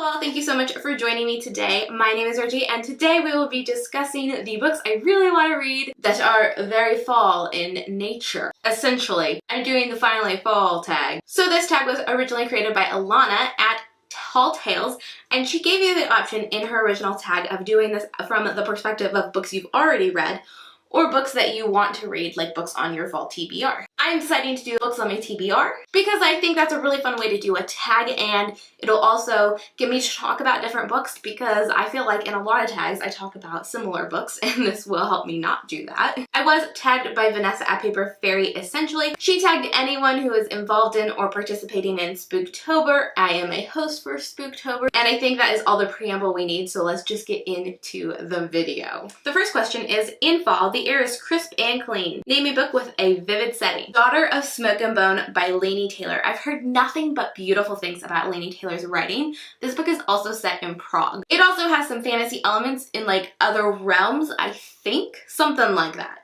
all, thank you so much for joining me today. My name is Reggie and today we will be discussing the books I really want to read that are very fall in nature. Essentially, I'm doing the finally fall tag. So this tag was originally created by Alana at Tall Tales, and she gave you the option in her original tag of doing this from the perspective of books you've already read or books that you want to read, like books on your fall TBR. I'm deciding to do books on my TBR because I think that's a really fun way to do a tag, and it'll also get me to talk about different books because I feel like in a lot of tags I talk about similar books, and this will help me not do that. I was tagged by Vanessa at Paper Fairy Essentially. She tagged anyone who is involved in or participating in Spooktober. I am a host for Spooktober, and I think that is all the preamble we need, so let's just get into the video. The first question is, in fall, the air is crisp and clean. Name a book with a vivid setting. Daughter of Smoke and Bone by Laini Taylor. I've heard nothing but beautiful things about Laini Taylor's writing. This book is also set in Prague. It also has some fantasy elements in like other realms, I think. Something like that.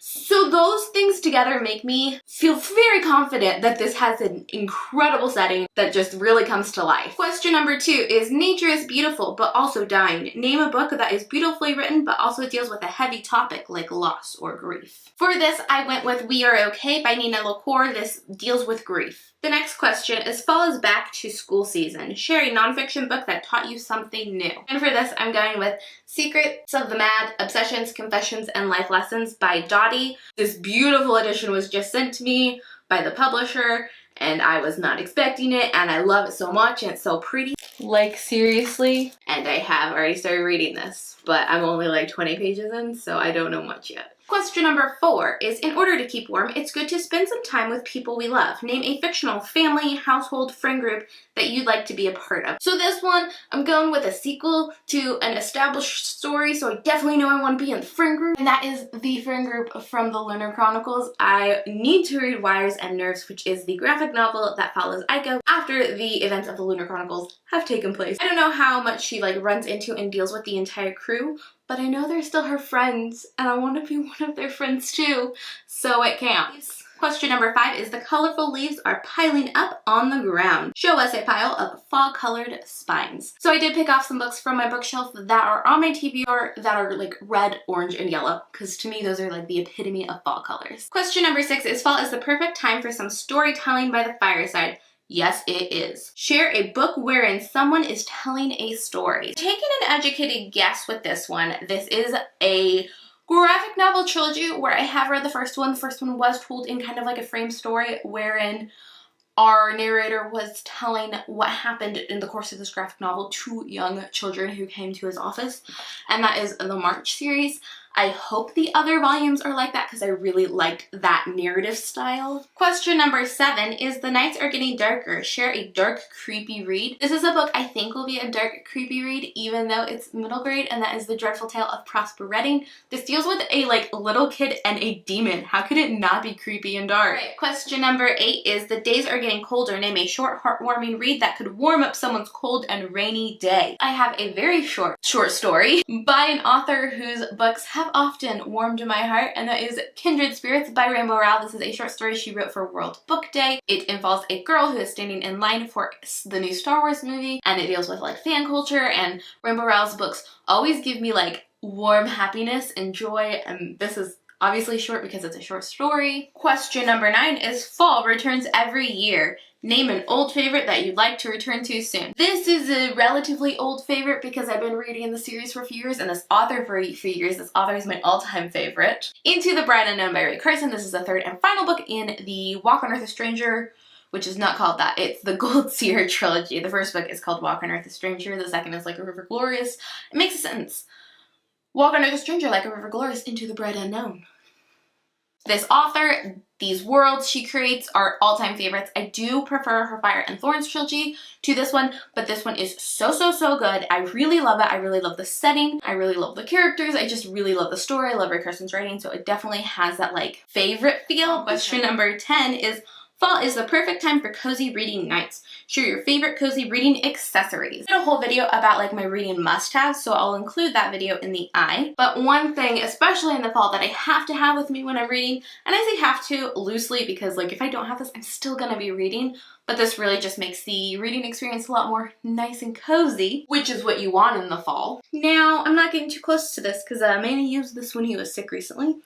So those things together make me feel very confident that this has an incredible setting that just really comes to life. Question number 2 is, nature is beautiful but also dying. Name a book that is beautifully written but also deals with a heavy topic like loss or grief. For this, I went with We Are Okay by Nina LaCour. This deals with grief. The next question is, fall is back to school season. Share a nonfiction book that taught you something new. And for this, I'm going with Secrets of the Mad, Obsessions, Confessions, and Life Lessons by Dottie. This beautiful edition was just sent to me by the publisher, and I was not expecting it, and I love it so much, and it's so pretty. Like, seriously. And I have already started reading this, but I'm only like 20 pages in, so I don't know much yet. Question number 4 is, in order to keep warm, it's good to spend some time with people we love. Name a fictional family, household, friend group that you'd like to be a part of. So this one, I'm going with a sequel to an established story, so I definitely know I want to be in the friend group, and that is the friend group from the Lunar Chronicles. I need to read Wires and Nerves, which is the graphic novel that follows Aiko after the events of the Lunar Chronicles have taken place. I don't know how much she like runs into and deals with the entire crew, but I know they're still her friends, and I want to be one of their friends too, so it counts. Question number 5 is, the colorful leaves are piling up on the ground. Show us a pile of fall-colored spines. So I did pick off some books from my bookshelf that are on my TBR that are like red, orange, and yellow, because to me those are like the epitome of fall colors. Question number 6 is, fall is the perfect time for some storytelling by the fireside. Yes, it is. Share a book wherein someone is telling a story. Taking an educated guess with this one, this is a graphic novel trilogy where I have read the first one. The first one was told in kind of like a frame story wherein our narrator was telling what happened in the course of this graphic novel to young children who came to his office, and that is the March series. I hope the other volumes are like that because I really liked that narrative style. Question number 7 is, the nights are getting darker. Share a dark, creepy read. This is a book I think will be a dark, creepy read even though it's middle grade, and that is The Dreadful Tale of Prosper Redding. This deals with a like little kid and a demon. How could it not be creepy and dark? Right. Question number 8 is, the days are getting colder. Name a short, heartwarming read that could warm up someone's cold and rainy day. I have a very short story by an author whose books have often warmed my heart, and that is Kindred Spirits by Rainbow Rowell. This is a short story she wrote for World Book Day. It involves a girl who is standing in line for the new Star Wars movie, and it deals with like fan culture, and Rainbow Rowell's books always give me like warm happiness and joy, and this is obviously short because it's a short story. Question number 9 is, fall returns every year. Name an old favorite that you'd like to return to soon. This is a relatively old favorite because I've been reading the series for a few years and this author for a few years. This author is my all-time favorite. Into the Bride Unknown by Ray Carson. This is the third and final book in the Walk on Earth a Stranger, which is not called that. It's the Gold Seer trilogy. The first book is called Walk on Earth a Stranger. The second is Like a River Glorious. It makes sense. Walk on Earth a Stranger, Like a River Glorious, Into the Bride Unknown. This author, these worlds she creates are all-time favorites. I do prefer her Fire and Thorns trilogy to this one, but this one is so good. I really love it. I really love the setting. I really love the characters. I just really love the story. I love Ray Carson's writing, so it definitely has that like favorite feel. Question number 10 is, fall is the perfect time for cozy reading nights. Share your favorite cozy reading accessories. I did a whole video about like my reading must-haves, so I'll include that video in the eye. But one thing, especially in the fall, that I have to have with me when I'm reading, and I say have to loosely because like if I don't have this, I'm still gonna be reading, but this really just makes the reading experience a lot more nice and cozy, which is what you want in the fall. Now, I'm not getting too close to this because Manny used this when he was sick recently,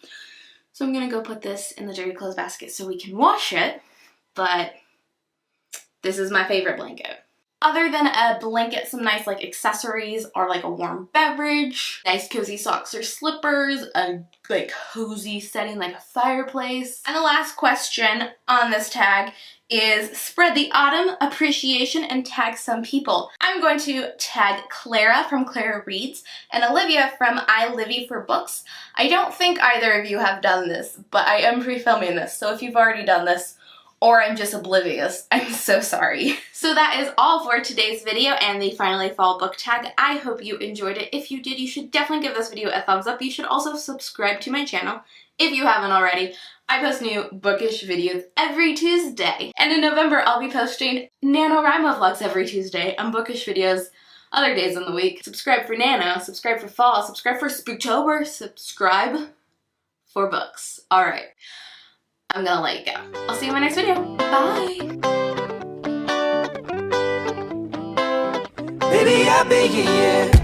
so I'm gonna go put this in the dirty clothes basket so we can wash it, but this is my favorite blanket. Other than a blanket, some nice like accessories are like a warm beverage, nice cozy socks or slippers, a like cozy setting like a fireplace. And the last question on this tag is spread the autumn appreciation and tag some people. I'm going to tag Clara from Clara Reads and Olivia from I Livy for Books. I don't think either of you have done this, but I am pre-filming this, so if you've already done this, or I'm just oblivious, I'm so sorry. So that is all for today's video and the Finally Fall book tag. I hope you enjoyed it. If you did, you should definitely give this video a thumbs up. You should also subscribe to my channel if you haven't already. I post new bookish videos every Tuesday. And in November, I'll be posting NaNoWriMo vlogs every Tuesday and bookish videos other days in the week. Subscribe for Nano, subscribe for fall, subscribe for Spooktober, subscribe for books. All right. I'm gonna let you go. I'll see you in my next video. Bye! Baby, I beg you, yeah.